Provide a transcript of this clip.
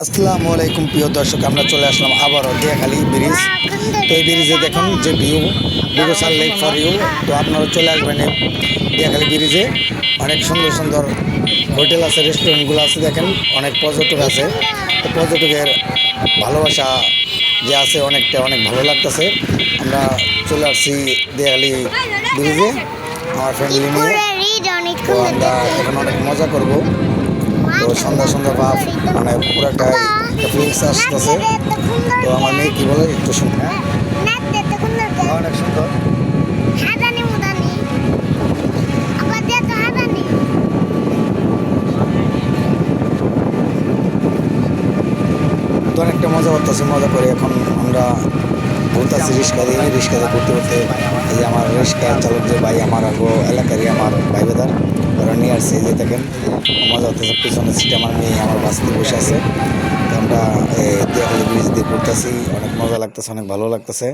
আসসালামু আলাইকুম প্রিয় দর্শক, আমরা চলে আসলাম আবারও দিয়াখালী ব্রিজ। তো এই ব্রিজে দেখুন যে ভিউ, বিরোসাল লেক ফর ইউ। তো আপনারা চলে আসবেন এই দিয়াখালী ব্রিজে। অনেক সুন্দর সুন্দর হোটেল আছে, রেস্টুরেন্টগুলো আছে, দেখেন অনেক পর্যটক আছে। তো পর্যটকের ভালোবাসা যে আছে অনেক ভালো লাগতেছে। আমরা চলে আসছি দিয়াখালী ব্রিজে আমার ফ্যামিলি নিয়ে। তো আমরা এখন অনেক মজা করব। তো সন্ধ্যা ভাব মানে পুরো একটা ফিলিংস আসতেছে। তো আমার মেয়ে কী বলে একটু শুন। অনেক সুন্দর। তো অনেকটা মজা করতেছি, মজা করে এখন আমরা ঘুরতেছি রিক্সাতে ঘুরতে ঘুরতে। এই যে আমার রিক্সা চালক যে ভাই, আমার এলাকারই আমার ভাই বেদার, ওরা নিয়ে আসছে। এই যে দেখেন মজা হতেছে, পিছনে সিটে আমার মেয়ে আমার বাসতে বসে আছে। তো আমরা দিয়াখালী ব্রিজ দিয়ে ঘুরতেছি, অনেক মজা লাগতেছে, অনেক ভালো লাগতেছে।